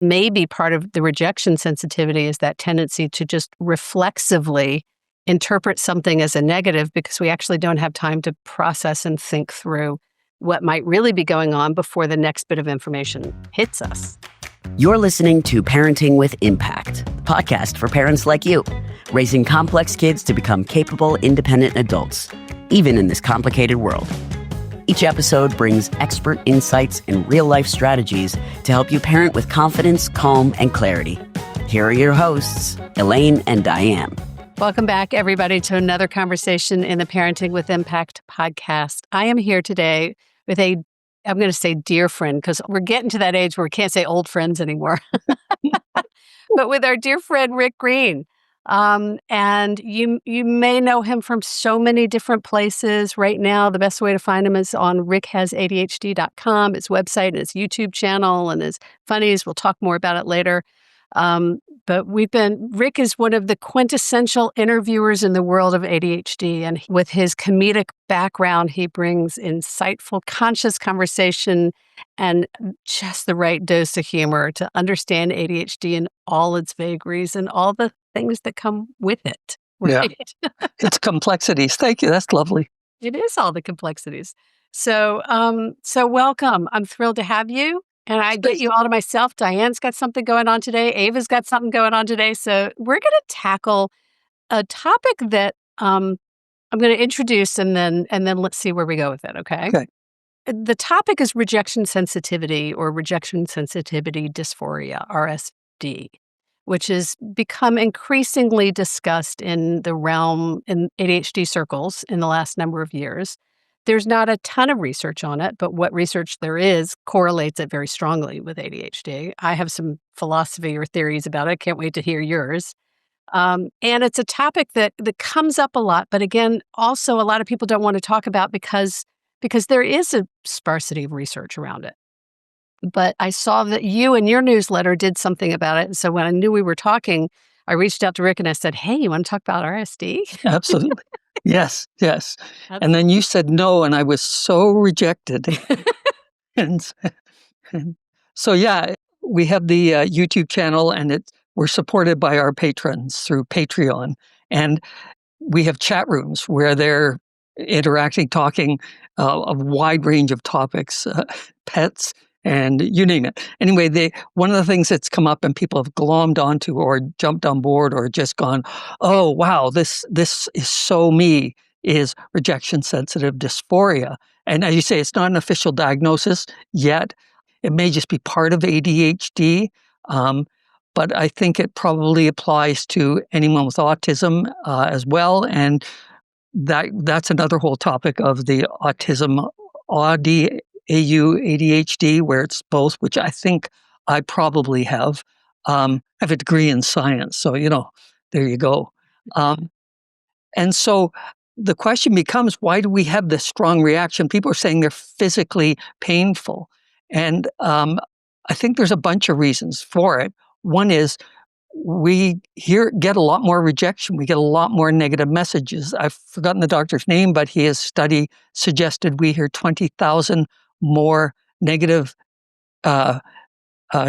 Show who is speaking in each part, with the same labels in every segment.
Speaker 1: maybe part of the rejection sensitivity is that tendency to just reflexively interpret something as a negative because we actually don't have time to process and think through what might really be going on before the next bit of information hits us.
Speaker 2: You're listening to Parenting with Impact, a podcast for parents like you, raising complex kids to become capable, independent adults, even in this complicated world. Each episode brings expert insights and real-life strategies to help you parent with confidence, calm, and clarity. Here are your hosts, Elaine and Diane.
Speaker 1: Welcome back, everybody, to another conversation in the Parenting with Impact podcast. I am here today with I'm going to say dear friend, because we're getting to that age where we can't say old friends anymore, but with our dear friend, Rick Green. And you may know him from so many different places. Right now, the best way to find him is on rickhasadhd.com, his website and his YouTube channel and his funnies. We'll talk more about it later. But Rick is one of the quintessential interviewers in the world of ADHD. And with his comedic background, he brings insightful, conscious conversation and just the right dose of humor to understand ADHD and all its vagaries and all the things that come with it. Right?
Speaker 3: Yeah. It's complexities. Thank you. That's lovely.
Speaker 1: It is all the complexities. So welcome. I'm thrilled to have you. And I get you all to myself. Diane's got something going on today. Ava's got something going on today. So we're going to tackle a topic that I'm going to introduce and then let's see where we go with it. Okay. The topic is rejection sensitivity or rejection sensitivity dysphoria, RSD, which has become increasingly discussed in the realm in ADHD circles in the last number of years. There's not a ton of research on it, but what research there is correlates it very strongly with ADHD. I have some philosophy or theories about it. I can't wait to hear yours. And it's a topic that comes up a lot, but again, also a lot of people don't want to talk about because there is a sparsity of research around it. But I saw that you in your newsletter did something about it. And so when I knew we were talking, I reached out to Rick and I said, hey, you want to talk about RSD?
Speaker 3: Absolutely. Yes. And then you said no, and I was so rejected. and so, yeah, we have the YouTube channel, and we're supported by our patrons through Patreon. And we have chat rooms where they're interacting, talking a wide range of topics, pets, and you name it. Anyway, one of the things that's come up and people have glommed onto or jumped on board or just gone, oh, wow, this is so me, is rejection sensitive dysphoria. And as you say, it's not an official diagnosis yet. It may just be part of ADHD, but I think it probably applies to anyone with autism as well. And that's another whole topic of the autism, ADHD, where it's both, which I think I probably have. I have a degree in science, so, there you go. And so the question becomes, why do we have this strong reaction? People are saying they're physically painful. And I think there's a bunch of reasons for it. One is we get a lot more rejection. We get a lot more negative messages. I've forgotten the doctor's name, but his study suggested we hear 20,000 more negative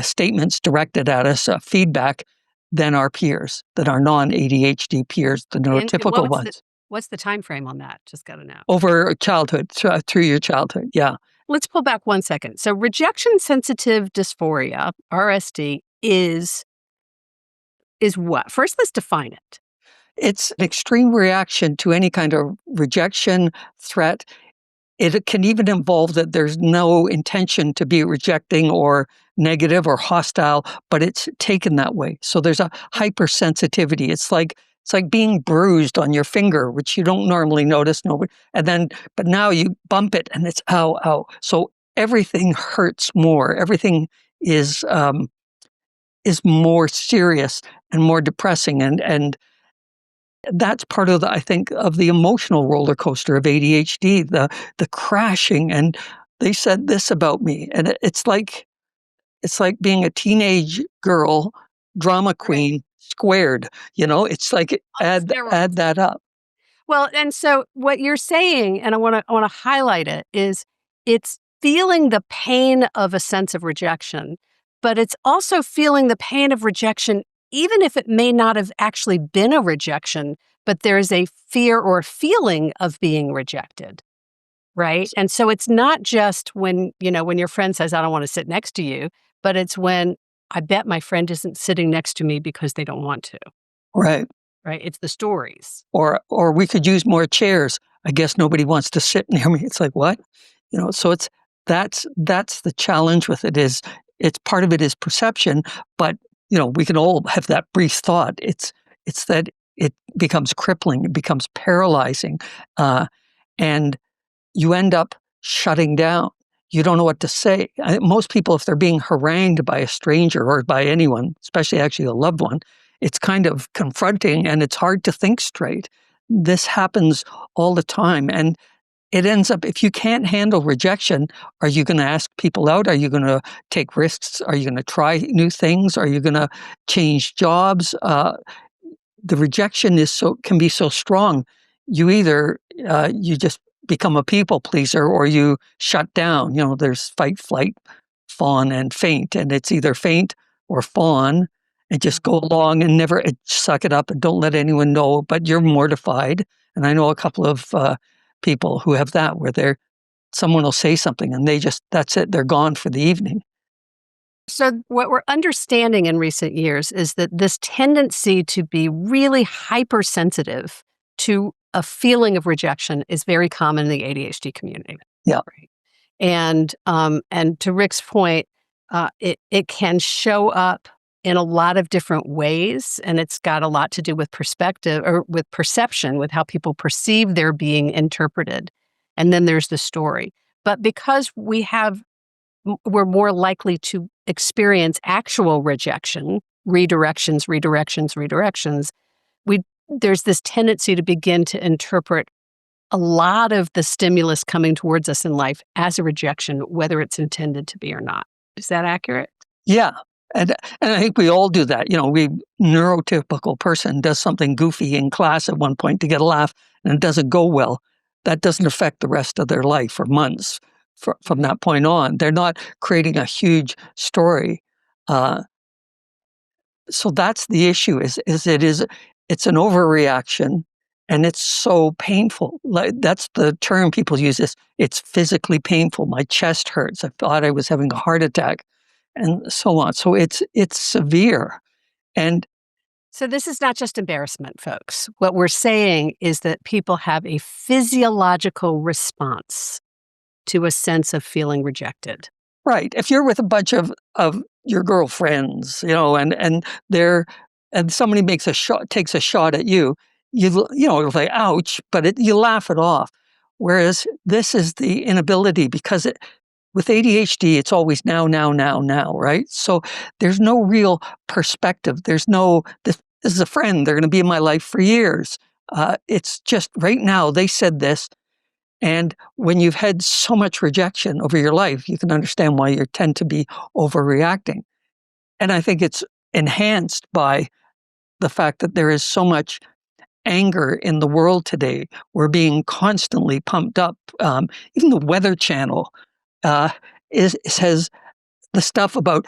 Speaker 3: statements directed at us, feedback, than our peers, than our non-ADHD peers, the neurotypical ones.
Speaker 1: What's the time frame on that? Just got to know.
Speaker 3: Over childhood, through your childhood, yeah.
Speaker 1: Let's pull back 1 second. So rejection-sensitive dysphoria, RSD, is what? First, let's define it.
Speaker 3: It's an extreme reaction to any kind of rejection, threat. It can even involve that there's no intention to be rejecting or negative or hostile, but it's taken that way. So there's a hypersensitivity. It's like being bruised on your finger, which you don't normally notice. But now you bump it and it's ow, ow. So everything hurts more. Everything is more serious and more depressing, and that's part of I think of the emotional roller coaster of ADHD, the crashing. And they said this about me, and it's like being a teenage girl, drama queen squared. It's like add that up.
Speaker 1: Well, and so what you're saying, and I want to highlight it, is it's feeling the pain of a sense of rejection, but it's also feeling the pain of rejection, even if it may not have actually been a rejection, but there's a fear or feeling of being rejected. Right. And so it's not just when your friend says, I don't want to sit next to you, but it's when I bet my friend isn't sitting next to me because they don't want to.
Speaker 3: Right.
Speaker 1: Right. It's the stories.
Speaker 3: Or we could use more chairs. I guess nobody wants to sit near me. It's like, what? So that's the challenge with it is it's part of it is perception, but we can all have that brief thought. It's that it becomes crippling, it becomes paralyzing. And you end up shutting down. You don't know what to say. Most people, if they're being harangued by a stranger or by anyone, especially actually a loved one, it's kind of confronting and it's hard to think straight. This happens all the time. And it ends up, if you can't handle rejection, are you going to ask people out? Are you going to take risks? Are you going to try new things? Are you going to change jobs? The rejection can be so strong. You either you just become a people pleaser or you shut down. There's fight, flight, fawn, and faint, and it's either faint or fawn, and just go along and never suck it up and don't let anyone know. But you're mortified, and I know a couple of people who have that where someone will say something and that's it. They're gone for the evening.
Speaker 1: So what we're understanding in recent years is that this tendency to be really hypersensitive to a feeling of rejection is very common in the ADHD community.
Speaker 3: Yeah.
Speaker 1: Right? And to Rick's point, it can show up in a lot of different ways, and it's got a lot to do with perspective or with perception, with how people perceive they're being interpreted. And then there's the story. But because we're more likely to experience actual rejection, redirections, there's this tendency to begin to interpret a lot of the stimulus coming towards us in life as a rejection, whether it's intended to be or not. Is that accurate?
Speaker 3: Yeah. And I think we all do that. Neurotypical person does something goofy in class at one point to get a laugh and it doesn't go well. That doesn't affect the rest of their life for months. From that point on, they're not creating a huge story. So that's the issue. It's an overreaction, and it's so painful. That's the term people use. It's physically painful. My chest hurts. I thought I was having a heart attack, and so on. So it's severe, and
Speaker 1: so this is not just embarrassment, folks. What we're saying is that people have a physiological response to a sense of feeling rejected.
Speaker 3: Right. If you're with a bunch of your girlfriends, and somebody takes a shot at you, it'll say, ouch, but you laugh it off. Whereas this is the inability, because with ADHD, it's always now, right? So there's no real perspective. There's no, this is a friend. They're going to be in my life for years. It's just right now, they said this. And when you've had so much rejection over your life, you can understand why you tend to be overreacting. And I think it's enhanced by the fact that there is so much anger in the world today. We're being constantly pumped up. Even the Weather Channel says the stuff about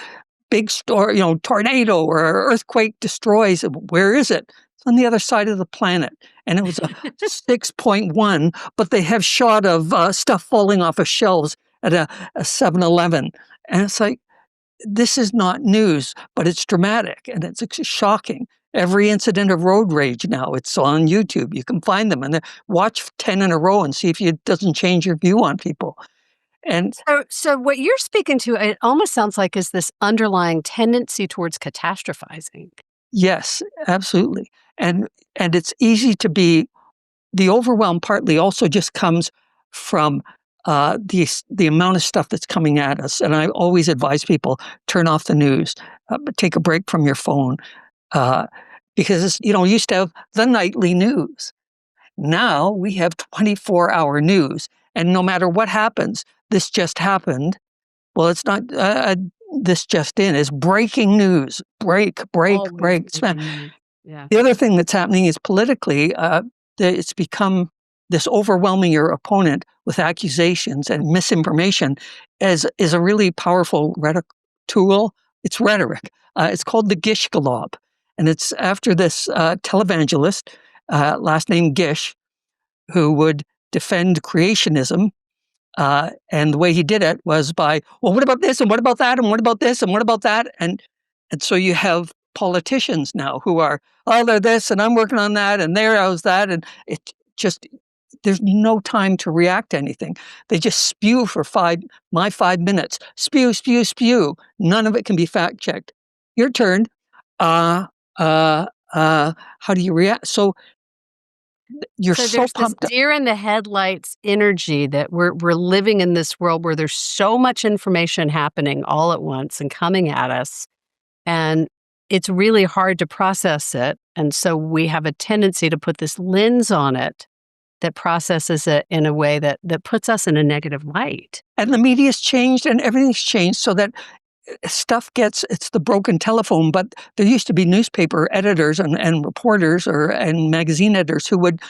Speaker 3: big storm, tornado or earthquake destroys. Where is it? It's on the other side of the planet. And it was a 6.1, but they have shot of stuff falling off of shelves at a 7-Eleven. And it's like, this is not news, but it's dramatic and it's shocking. Every incident of road rage now, it's on YouTube. You can find them and watch 10 in a row and see if it doesn't change your view on people. And
Speaker 1: so what you're speaking to, it almost sounds like is this underlying tendency towards catastrophizing.
Speaker 3: Yes, absolutely. And it's easy to be, the overwhelm partly also just comes from the amount of stuff that's coming at us. And I always advise people, turn off the news, take a break from your phone, because used to have the nightly news. Now we have 24-hour news, and no matter what happens, this just happened. Well, it's not. This just in is breaking news. Break.
Speaker 1: Yeah.
Speaker 3: The other thing that's happening is politically, it's become this overwhelming your opponent with accusations and misinformation is a really powerful rhetoric tool, It's rhetoric. It's called the Gish Galob. And it's after this televangelist, last name Gish, who would defend creationism. And the way he did it was by, well, what about this? And what about that? And what about this? And what about that? And so you have politicians now who are, oh, they're this, and I'm working on that, and there I was that. And it just, there's no time to react to anything. They just spew for my 5 minutes. Spew, spew, spew. None of it can be fact checked. Your turn. How do you react? So you're so
Speaker 1: there's
Speaker 3: pumped
Speaker 1: this deer in the headlights energy that we're living in this world where there's so much information happening all at once and coming at us. And it's really hard to process it. And so we have a tendency to put this lens on it that processes it in a way that puts us in a negative light.
Speaker 3: And the media's changed and everything's changed so that it's the broken telephone, but there used to be newspaper editors and reporters and magazine editors who would,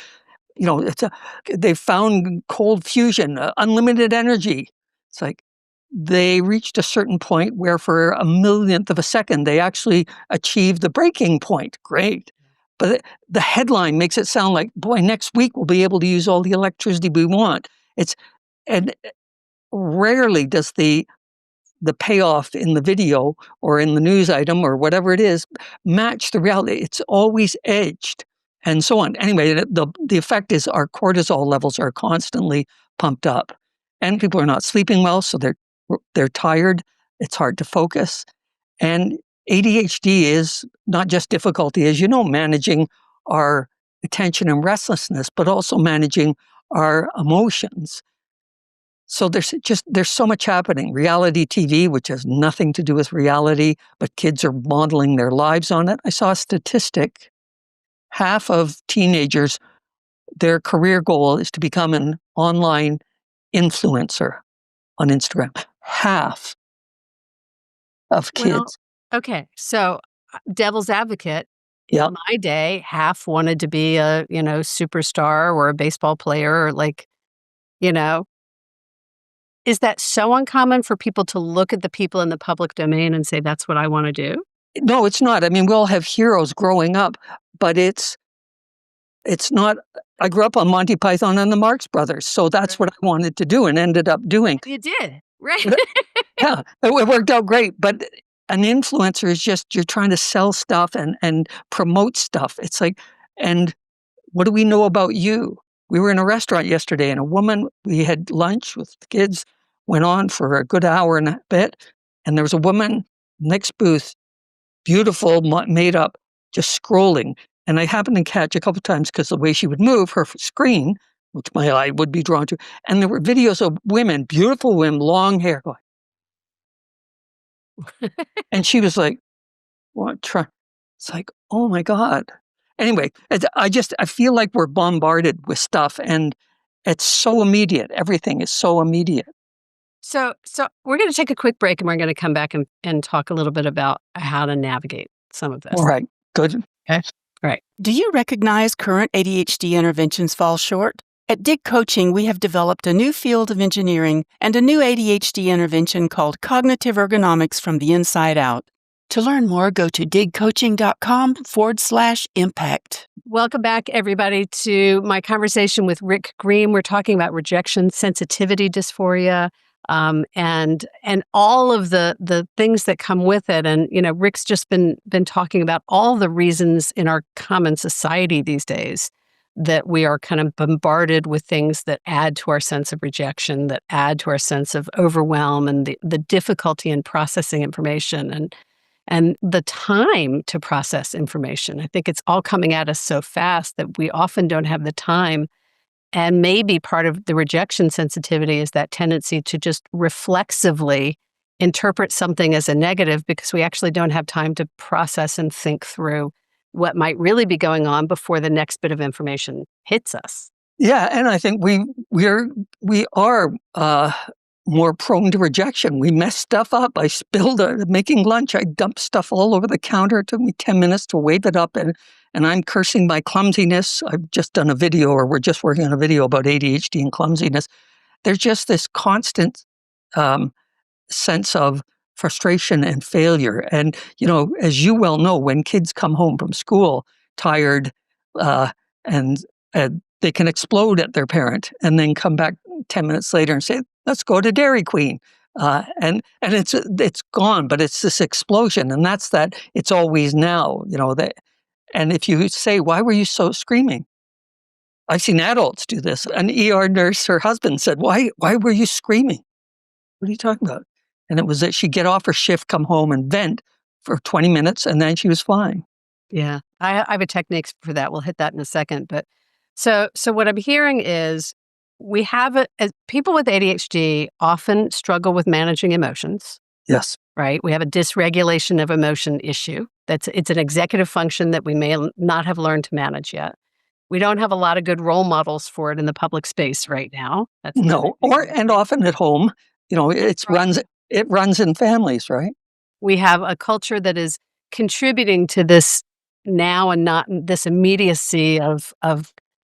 Speaker 3: they found cold fusion, unlimited energy. It's like they reached a certain point where for a millionth of a second, they actually achieved the breaking point. Great. But the headline makes it sound like, boy, next week we'll be able to use all the electricity we want. And rarely does the payoff in the video or in the news item or whatever it is match the reality. It's always edged and so on. Anyway, the effect is our cortisol levels are constantly pumped up, and people are not sleeping well, so they're tired. It's hard to focus. And ADHD is not just difficulty, as you know, managing our attention and restlessness, but also managing our emotions. So there's so much happening. Reality TV, which has nothing to do with reality, but kids are modeling their lives on it. I saw a statistic. Half of teenagers, their career goal is to become an online influencer on Instagram. Half of kids.
Speaker 1: Well, okay, so devil's advocate.
Speaker 3: Yeah.
Speaker 1: In my day, half wanted to be a, superstar or a baseball player or is that so uncommon for people to look at the people in the public domain and say, that's what I want to do?
Speaker 3: No, it's not. I mean, we all have heroes growing up, but it's not. I grew up on Monty Python and the Marx Brothers, so that's what I wanted to do and ended up doing.
Speaker 1: You did, right?
Speaker 3: Yeah, it worked out great. But an influencer is just, you're trying to sell stuff and promote stuff. It's like, and what do we know about you? We were in a restaurant yesterday and we had lunch with the kids, went on for a good hour and a bit. And there was a woman next booth, beautiful, made up, just scrolling. And I happened to catch a couple of times because the way she would move her screen, which my eye would be drawn to. And there were videos of women, beautiful women, long hair going. And she was like, what? It's like, oh my God. Anyway, I feel like we're bombarded with stuff and it's so immediate. Everything is so immediate.
Speaker 1: So we're going to take a quick break and we're going to come back and talk a little bit about how to navigate some of this.
Speaker 3: All right. Good.
Speaker 1: Okay. Right.
Speaker 4: Do you recognize current ADHD interventions fall short? At Dig Coaching, we have developed a new field of engineering and a new ADHD intervention called cognitive ergonomics from the inside out. To learn more, go to digcoaching.com/impact.
Speaker 1: Welcome back, everybody, to my conversation with Rick Green. We're talking about rejection, sensitivity dysphoria, and all of the things that come with it. And Rick's just been talking about all the reasons in our common society these days that we are kind of bombarded with things that add to our sense of rejection, that add to our sense of overwhelm and the difficulty in processing information and the time to process information. I think it's all coming at us so fast that we often don't have the time. And maybe part of the rejection sensitivity is that tendency to just reflexively interpret something as a negative because we actually don't have time to process and think through what might really be going on before the next bit of information hits us.
Speaker 3: Yeah, and I think we are more prone to rejection. We mess stuff up. I spilled making lunch. I dumped stuff all over the counter. It took me 10 minutes to wave it up, and I'm cursing my clumsiness. I've just done a video, or we're just working on a video about ADHD and clumsiness. There's just this constant sense of frustration and failure. And, as you well know, when kids come home from school tired, and they can explode at their parent and then come back 10 minutes later and say, let's go to Dairy Queen. And it's gone, but it's this explosion. And that's that it's always now, that. And if you say, why were you so screaming? I've seen adults do this. An ER nurse, her husband said, why were you screaming? What are you talking about? And it was that she'd get off her shift, come home and vent for 20 minutes, and then she was fine.
Speaker 1: Yeah, I have a technique for that. We'll hit that in a second. But so what I'm hearing is we have people with ADHD often struggle with managing emotions.
Speaker 3: Yes.
Speaker 1: Right? We have a dysregulation of emotion issue. It's an executive function that we may not have learned to manage yet. We don't have a lot of good role models for it in the public space right now. That's
Speaker 3: no, and often at home, it runs in families, right?
Speaker 1: We have a culture that is contributing to this now and not this immediacy of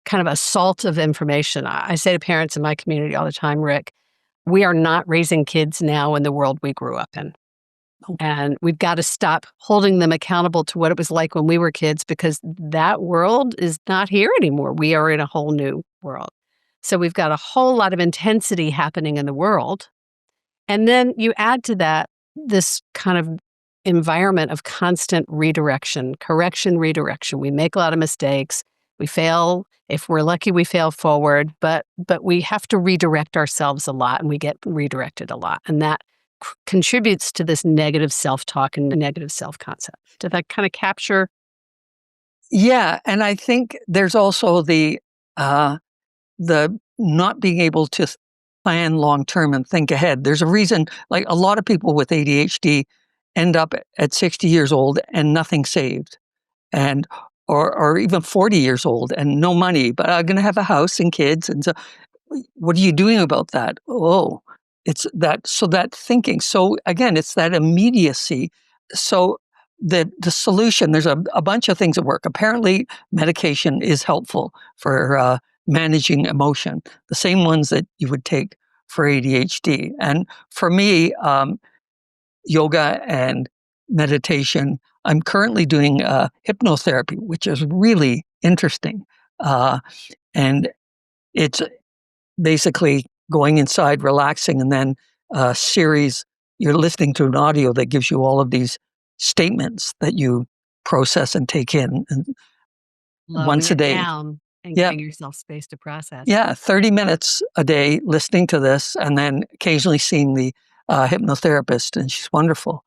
Speaker 1: kind of assault of information. I say to parents in my community all the time, Rick, we are not raising kids now in the world we grew up in. And we've got to stop holding them accountable to what it was like when we were kids, because that world is not here anymore. We are in a whole new world. So we've got a whole lot of intensity happening in the world. And then you add to that this kind of environment of constant redirection, correction, redirection. We make a lot of mistakes. We fail. If we're lucky, we fail forward, but we have to redirect ourselves a lot, and we get redirected a lot. And that contributes to this negative self-talk and negative self-concept. Did that kind of capture?
Speaker 3: Yeah, and I think there's also the not being able to plan long-term and think ahead. There's a reason, like a lot of people with ADHD end up at 60 years old and nothing saved, and or even 40 years old and no money, but I'm going to have a house and kids. And so what are you doing about that? Oh, it's that. So that thinking. So again, it's that immediacy. So the solution, there's a bunch of things that work. Apparently, medication is helpful for managing emotion, the same ones that you would take for ADHD. And for me, yoga and meditation. I'm currently doing hypnotherapy, which is really interesting. And it's basically going inside, relaxing, and then a series, you're listening to an audio that gives you all of these statements that you process and take in and once a day.
Speaker 1: Down and giving yourself space to process.
Speaker 3: Yeah, 30 minutes a day listening to this, and then occasionally seeing the hypnotherapist, and she's wonderful.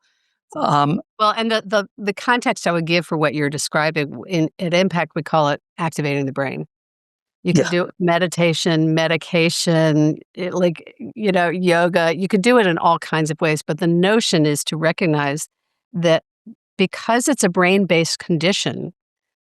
Speaker 1: Well, and the context I would give for what you're describing at Impact, we call it activating the brain. You can do meditation, medication, yoga. You could do it in all kinds of ways, but the notion is to recognize that because it's a brain-based condition,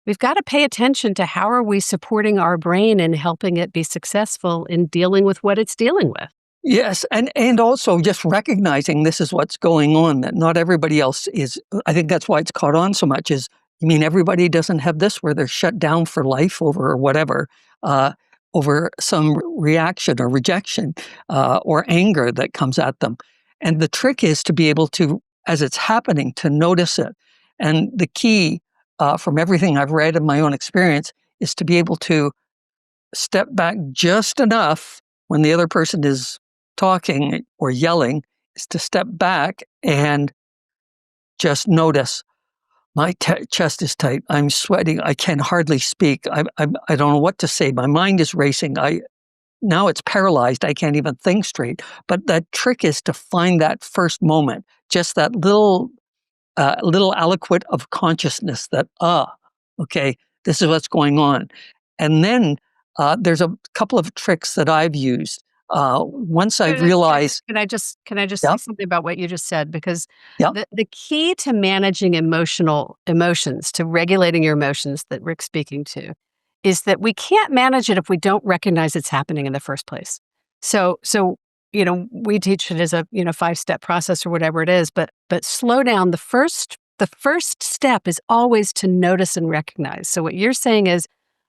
Speaker 1: we've got to pay attention to how are we supporting our brain and helping it be successful in dealing with what it's dealing with.
Speaker 3: Yes, and also just recognizing this is what's going on, that not everybody else is. I think that's why it's caught on so much is, everybody doesn't have this where they're shut down for life over whatever, over some reaction or rejection or anger that comes at them. And the trick is to be able to, as it's happening, to notice it. And the key from everything I've read in my own experience is to be able to step back just enough when the other person is talking or yelling, is to step back and just notice, my chest is tight, I'm sweating, I can hardly speak, I don't know what to say, my mind is racing, now it's paralyzed, I can't even think straight. But that trick is to find that first moment, just that little aliquot of consciousness that, okay, this is what's going on. And then there's a couple of tricks that I've used. Once I realized,
Speaker 1: can I just say something about what you just said? Because the key to managing emotions, to regulating your emotions that Rick's speaking to, is that we can't manage it if we don't recognize it's happening in the first place. So we teach it as a 5-step process or whatever it is, but slow down. The first step is always to notice and recognize. So what you're saying is,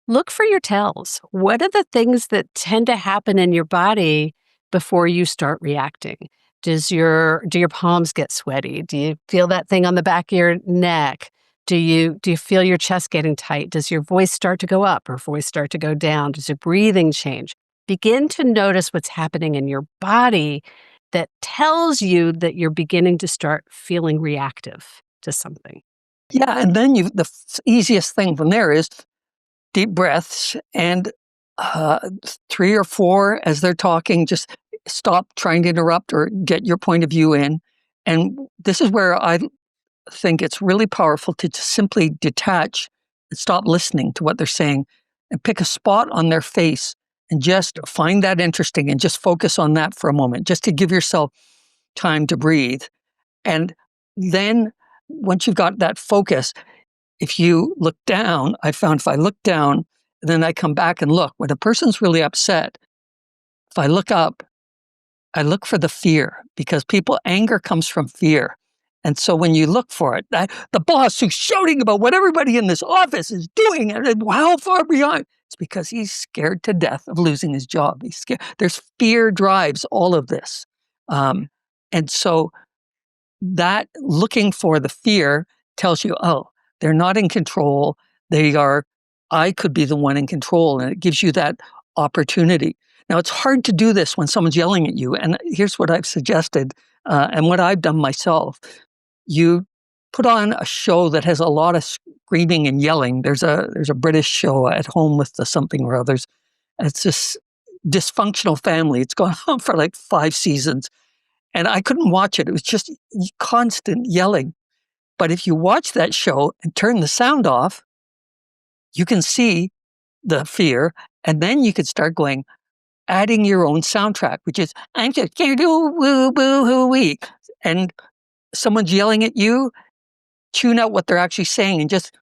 Speaker 1: look for your tells. What are the things that tend to happen in your body before you start reacting? Do your palms get sweaty? Do you feel that thing on the back of your neck? Do you feel your chest getting tight? Does your voice start to go up or voice start to go down? Does your breathing change? Begin to notice what's happening in your body that tells you that you're beginning to start feeling reactive to something.
Speaker 3: Yeah, and then the easiest thing from there is deep breaths and 3 or 4 as they're talking, just stop trying to interrupt or get your point of view in. And this is where I think it's really powerful to just simply detach and stop listening to what they're saying and pick a spot on their face and just find that interesting and just focus on that for a moment, just to give yourself time to breathe. And then once you've got that focus, if you look down, I found if I look down, then I come back and look. When a person's really upset, if I look up, I look for the fear because anger comes from fear. And so when you look for it, the boss who's shouting about what everybody in this office is doing and how far beyond, it's because he's scared to death of losing his job. He's scared. There's fear drives all of this. And so that looking for the fear tells you, oh, they're not in control. I could be the one in control. And it gives you that opportunity. Now, it's hard to do this when someone's yelling at you. And here's what I've suggested and what I've done myself. You put on a show that has a lot of screaming and yelling. There's a British show, At Home with the Something or Others. It's this dysfunctional family. It's gone on for like 5 seasons. And I couldn't watch it. It was just constant yelling. But if you watch that show and turn the sound off, you can see the fear. And then you could start adding your own soundtrack, which is, I'm just scared, woo, boo, hoo-wee. And someone's yelling at you, tune out what they're actually saying and just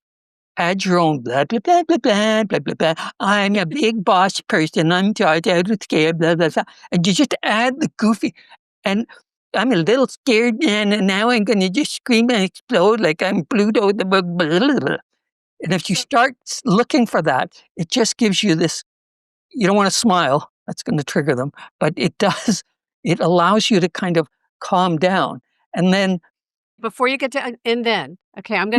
Speaker 3: add your own blah, blah, blah, blah, blah, blah, blah, blah. I'm a big boss person. I'm tired, out of scared, blah, blah, blah. And you just add the goofy. And I'm a little scared, man, and now I'm going to just scream and explode like I'm Pluto. Blah, blah, blah, blah. And if you start looking for that, it just gives you this, you don't want to smile. That's going to trigger them. But it allows you to kind of calm down. And then
Speaker 1: before you get to and then, okay, I'm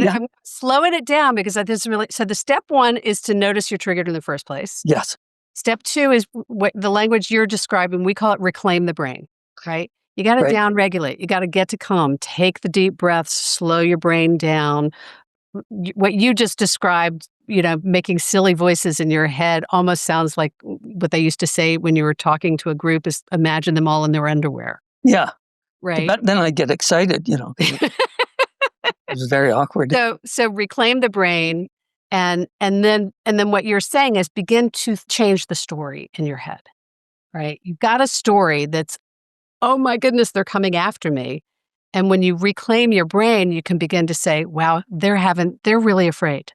Speaker 1: slowing it down because this is really, so the step 1 is to notice you're triggered in the first place.
Speaker 3: Yes.
Speaker 1: Step 2 is what the language you're describing. We call it reclaim the brain, right? You got to down regulate. You got to get to calm. Take the deep breaths, slow your brain down. What you just described, making silly voices in your head almost sounds like what they used to say when you were talking to a group is imagine them all in their underwear.
Speaker 3: Yeah.
Speaker 1: Right.
Speaker 3: But then I get excited, It was very awkward.
Speaker 1: So reclaim the brain and then what you're saying is begin to change the story in your head. Right? You've got a story that's, oh my goodness, they're coming after me. And when you reclaim your brain, you can begin to say, wow, they're really afraid.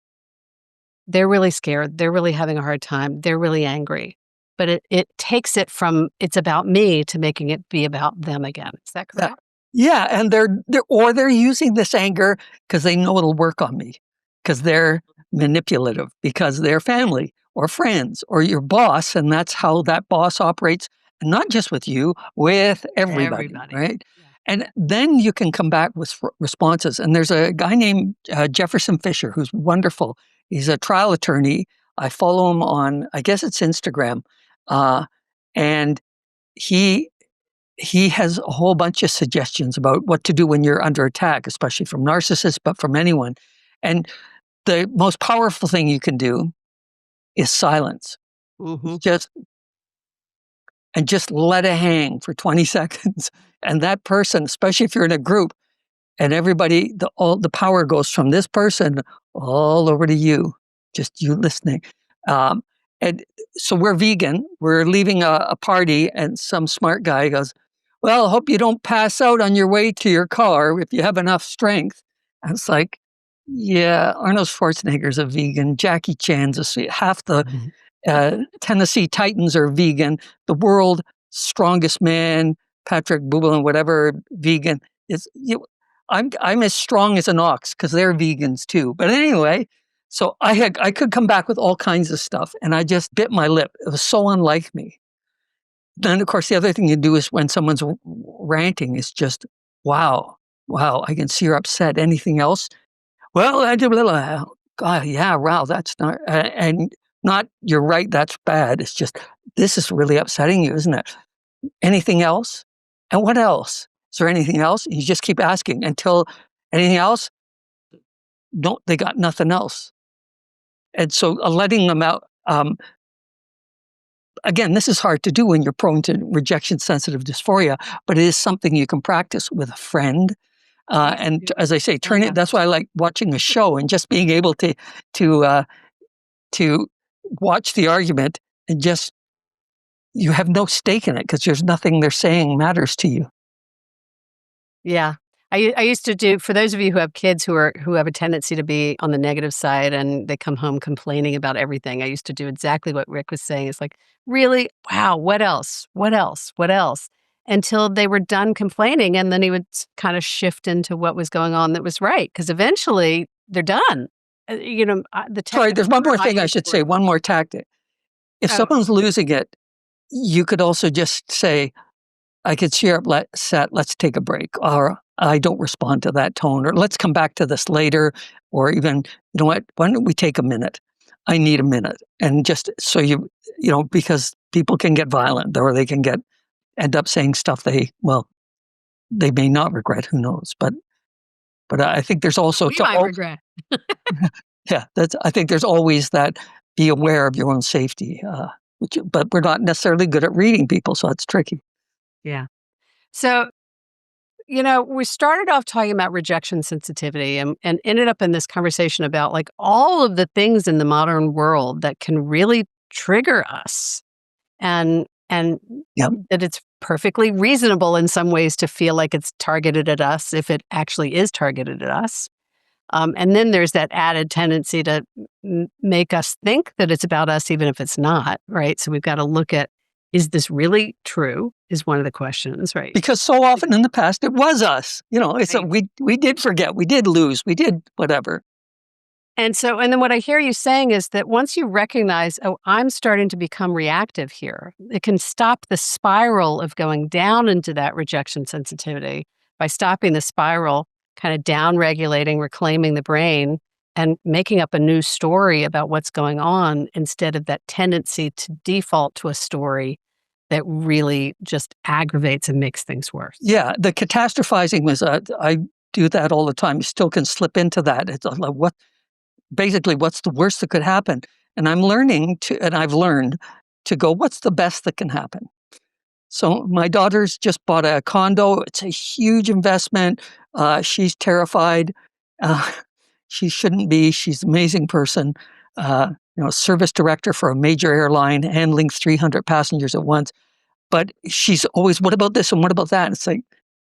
Speaker 1: They're really scared. They're really having a hard time. They're really angry. But it takes it from it's about me to making it be about them again. Is that correct?
Speaker 3: Yeah. And they're using this anger because they know it'll work on me, because they're manipulative, because they're family or friends or your boss. And that's how that boss operates. And not just with you, with everybody. Right? Yeah. And then you can come back with responses. And there's a guy named Jefferson Fisher, who's wonderful. He's a trial attorney. I follow him on, I guess it's Instagram. And he has a whole bunch of suggestions about what to do when you're under attack, especially from narcissists, but from anyone. And the most powerful thing you can do is silence. Mm-hmm. Just let it hang for 20 seconds. And that person, especially if you're in a group and everybody, all the power goes from this person all over to you, just you listening. And so we're vegan. We're leaving a party and some smart guy goes, well, I hope you don't pass out on your way to your car if you have enough strength. And it's like, yeah, Arnold Schwarzenegger's a vegan. Jackie Chan's half the Tennessee Titans are vegan. The world's strongest man, Patrick Bubelin, whatever, vegan. I'm as strong as an ox because they're vegans too. But anyway, so I could come back with all kinds of stuff, and I just bit my lip. It was so unlike me. then, of course, the other thing you do is when someone's ranting is just, wow, I can see you're upset. Anything else? Well, God, yeah, wow, that's not, and not, you're right, that's bad. It's just, this is really upsetting you, isn't it? Anything else? And what else? Is there anything else? You just keep asking until anything else? They got nothing else. And so letting them out, again, this is hard to do when you're prone to rejection sensitive dysphoria, but it is something you can practice with a friend. And as I say, turn it. That's why I like watching a show and just being able to watch the argument and just, you have no stake in it because there's nothing they're saying matters to you.
Speaker 1: Yeah. I used to do, for those of you who have kids who have a tendency to be on the negative side and they come home complaining about everything, I used to do exactly what Rick was saying. It's like, really? Wow, what else? What else? What else? Until they were done complaining, and then he would kind of shift into what was going on that was right, because eventually they're done.
Speaker 3: Sorry, there's one more thing I should say, one more tactic. If someone's losing it, you could also just say, I could cheer up, let's take a break, or I don't respond to that tone, or let's come back to this later, or even, you know what, why don't we take a minute? I need a minute. And just so because people can get violent, or they can end up saying stuff they may not regret, who knows, but I think there's also
Speaker 1: regret.
Speaker 3: Yeah, I think there's always that, be aware of your own safety, but we're not necessarily good at reading people, so it's tricky.
Speaker 1: Yeah. So, we started off talking about rejection sensitivity and ended up in this conversation about like all of the things in the modern world that can really trigger us, and that it's perfectly reasonable in some ways to feel like it's targeted at us if it actually is targeted at us. And then there's that added tendency to make us think that it's about us, even if it's not, right? So we've got to look at, is this really true, is one of the questions, right?
Speaker 3: Because so often in the past, it was us. It's
Speaker 1: right.
Speaker 3: we did forget, we did lose, we did whatever.
Speaker 1: And then what I hear you saying is that once you recognize, oh, I'm starting to become reactive here, it can stop the spiral of going down into that rejection sensitivity by stopping the spiral, kind of down-regulating, reclaiming the brain, and making up a new story about what's going on instead of that tendency to default to a story that really just aggravates and makes things worse.
Speaker 3: Yeah, the catastrophizing was, I do that all the time. You still can slip into that. It's like, what's the worst that could happen? And I've learned to go, what's the best that can happen? So my daughter's just bought a condo. It's a huge investment. She's terrified. She shouldn't be. She's an amazing person. Service director for a major airline, handling 300 passengers at once. But she's always, what about this and what about that? And it's like,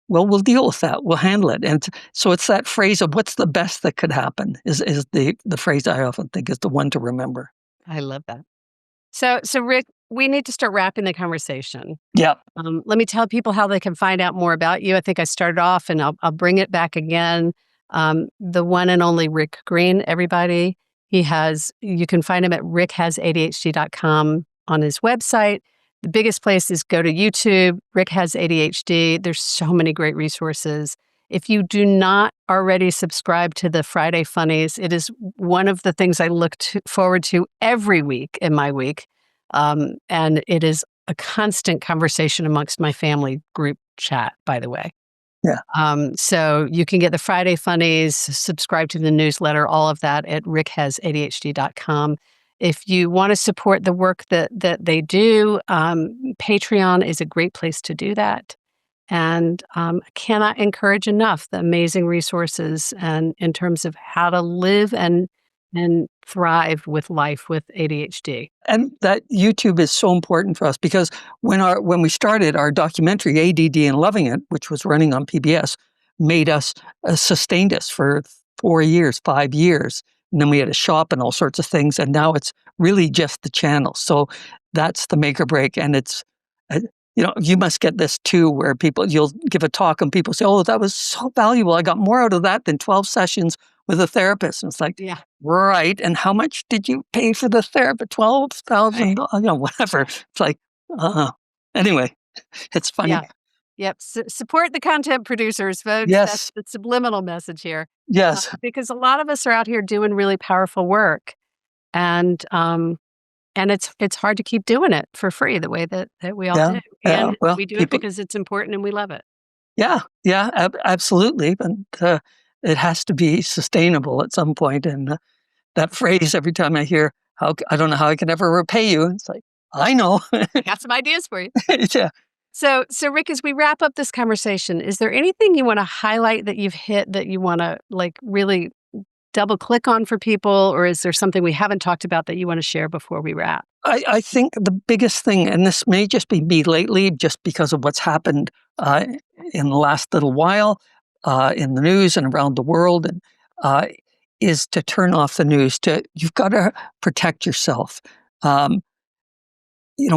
Speaker 3: well, we'll deal with that. We'll handle it. And so it's that phrase of what's the best that could happen is the phrase I often think is the one to remember.
Speaker 1: I love that. So Rick, we need to start wrapping the conversation.
Speaker 3: Yeah.
Speaker 1: Let me tell people how they can find out more about you. I think I started off, and I'll bring it back again. The one and only Rick Green, everybody. You can find him at rickhasadhd.com on his website. The biggest place is go to YouTube, Rick Has ADHD. There's so many great resources. If you do not already subscribe to the Friday Funnies, it is one of the things I look forward to every week in my week. And it is a constant conversation amongst my family group chat, by the way.
Speaker 3: Yeah.
Speaker 1: So you can get the Friday Funnies, subscribe to the newsletter, all of that at rickhasadhd.com. If you want to support the work that they do, Patreon is a great place to do that. And I cannot encourage enough the amazing resources and in terms of how to live and thrive with life with ADHD.
Speaker 3: And that YouTube is so important for us because when we started our documentary, ADD and Loving It, which was running on PBS, sustained us for 4 years, 5 years. And then we had a shop and all sorts of things. And now it's really just the channel. So that's the make or break. And it's, you must get this too, where you'll give a talk and people say, oh, that was so valuable. I got more out of that than 12 sessions with a therapist. And it's like, yeah, right. And how much did you pay for the therapist? $12,000, whatever. It's like, Anyway, it's funny.
Speaker 1: Yeah. Yep. Support the content producers, folks. That's
Speaker 3: Yes,
Speaker 1: the subliminal message here.
Speaker 3: yes,
Speaker 1: Because a lot of us are out here doing really powerful work, and it's hard to keep doing it for free the way that we all
Speaker 3: yeah,
Speaker 1: do,
Speaker 3: yeah.
Speaker 1: and
Speaker 3: Well,
Speaker 1: we do it
Speaker 3: people,
Speaker 1: because it's important and we love it.
Speaker 3: yeah, yeah, absolutely. But it has to be sustainable at some point. And that phrase, every time I hear, I don't know how I can ever repay you. It's like, I know.
Speaker 1: I got some ideas for you.
Speaker 3: Yeah.
Speaker 1: So Rick, as we wrap up this conversation, is there anything you want to highlight that you've hit that you want to like really double click on for people, or is there something we haven't talked about that you want to share before we wrap?
Speaker 3: I think the biggest thing, and this may just be me lately, just because of what's happened uh, in the last little while in the news and around the world, and is to turn off the news. You've got to protect yourself. Um,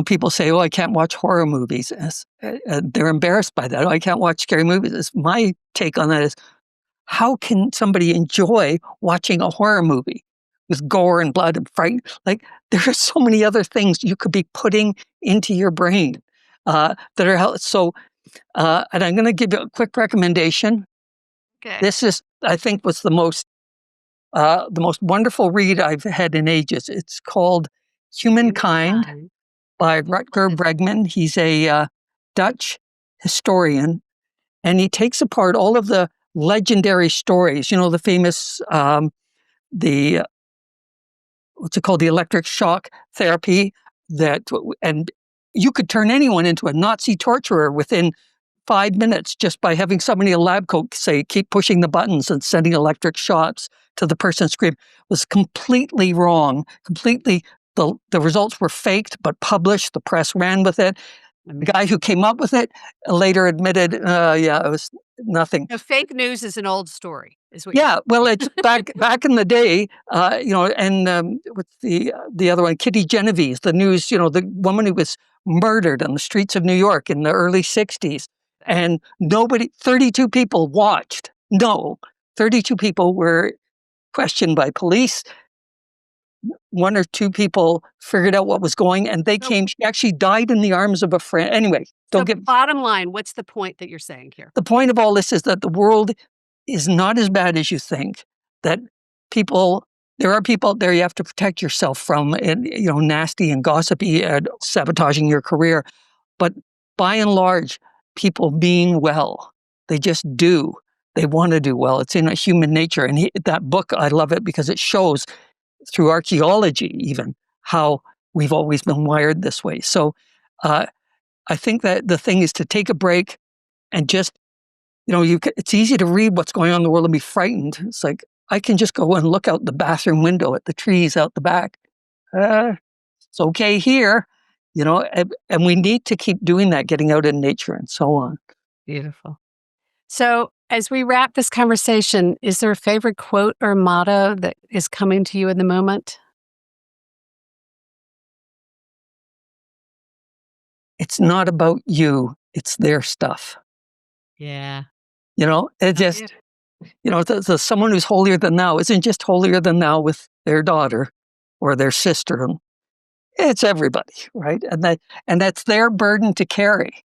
Speaker 3: people say, "Oh, I can't watch horror movies." They're embarrassed by that. "Oh, I can't watch scary movies." My take on that is, how can somebody enjoy watching a horror movie with gore and blood and fright? Like, there are so many other things you could be putting into your brain that are so. And I'm going to give you a quick recommendation.
Speaker 1: Okay.
Speaker 3: This is, I think, was the most wonderful read I've had in ages. It's called Humankind by Rutger Bregman. He's a Dutch historian, and he takes apart all of the legendary stories. The famous the what's it called, the electric shock therapy, and you could turn anyone into a Nazi torturer within 5 minutes just by having somebody in a lab coat say, "Keep pushing the buttons," and sending electric shocks to the person scream. Was completely wrong. Completely, the results were faked, but published. The press ran with it. The guy who came up with it later admitted, yeah, it was nothing.
Speaker 1: Now, fake news is an old story, is what
Speaker 3: Yeah, well, it's back in the day, and what's the other one, Kitty Genovese, the news, the woman who was murdered on the streets of New York in the early 60s, and 32 people watched. No, 32 people were questioned by police. One or two people figured out what was going, and she actually died in the arms of a friend. Anyway,
Speaker 1: bottom line, what's the point that you're saying here?
Speaker 3: the point of all this is that the world is not as bad as you think. That there are people out there you have to protect yourself from, and nasty and gossipy and sabotaging your career. But by and large, people mean well. They just do. They want to do well. It's in human nature. And that book, I love it because it shows through archaeology even how we've always been wired this way. So I think that the thing is to take a break and just, it's easy to read what's going on in the world and be frightened. It's like, I can just go and look out the bathroom window at the trees out the back. It's okay here, and we need to keep doing that, getting out in nature and so on.
Speaker 1: Beautiful. So as we wrap this conversation, is there a favorite quote or motto that is coming to you in the moment?
Speaker 3: It's not about you, it's their stuff.
Speaker 1: Yeah.
Speaker 3: It just, someone who's holier than thou isn't just holier than thou with their daughter or their sister. It's everybody, right? And that's their burden to carry.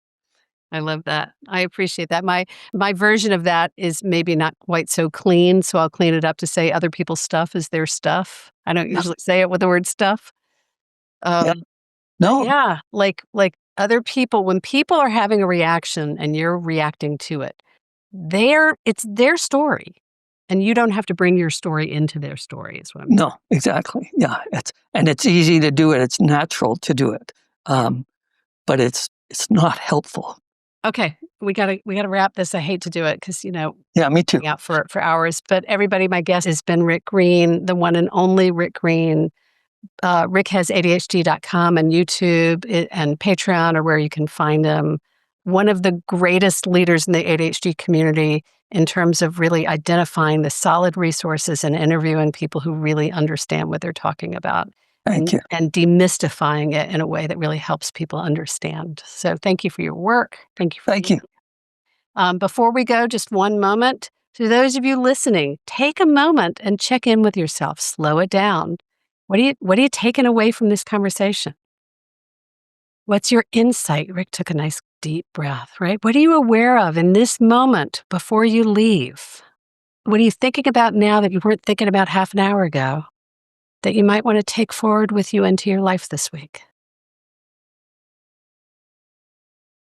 Speaker 1: I love that. I appreciate that. My version of that is maybe not quite so clean, so I'll clean it up to say other people's stuff is their stuff. I don't usually say it with the word stuff.
Speaker 3: Yeah. No.
Speaker 1: Yeah, like other people, when people are having a reaction and you're reacting to it, it's their story. And you don't have to bring your story into their story, is what I'm saying.
Speaker 3: No, exactly. Yeah. It's easy to do it. It's natural to do it. But it's not helpful.
Speaker 1: Okay, we gotta wrap this. I hate to do it because
Speaker 3: Yeah, me too.
Speaker 1: Out for hours. But everybody, my guest has been Rick Green, the one and only Rick Green. Rick has ADHD.com and YouTube and Patreon are where you can find him. One of the greatest leaders in the ADHD community in terms of really identifying the solid resources and interviewing people who really understand what they're talking about.
Speaker 3: Thank you.
Speaker 1: And demystifying it in a way that really helps people understand. So thank you for your work. Thank you.
Speaker 3: Thank you.
Speaker 1: Before we go, just one moment. To those of you listening, take a moment and check in with yourself. Slow it down. What are you taking away from this conversation? What's your insight? Rick took a nice deep breath, right? What are you aware of in this moment before you leave? What are you thinking about now that you weren't thinking about half an hour ago that you might want to take forward with you into your life this week?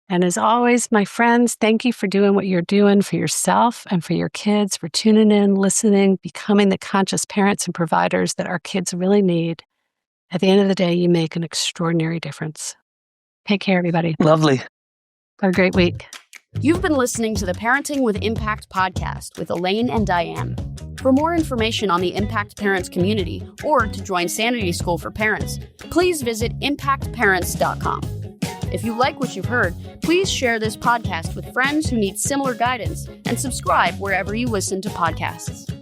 Speaker 1: And as always, my friends, thank you for doing what you're doing for yourself and for your kids, for tuning in, listening, becoming the conscious parents and providers that our kids really need. At the end of the day, you make an extraordinary difference. Take care, everybody.
Speaker 3: Lovely.
Speaker 1: Have a great week.
Speaker 5: You've been listening to the Parenting with Impact podcast with Elaine and Diane. For more information on the Impact Parents community or to join Sanity School for Parents, please visit impactparents.com. If you like what you've heard, please share this podcast with friends who need similar guidance and subscribe wherever you listen to podcasts.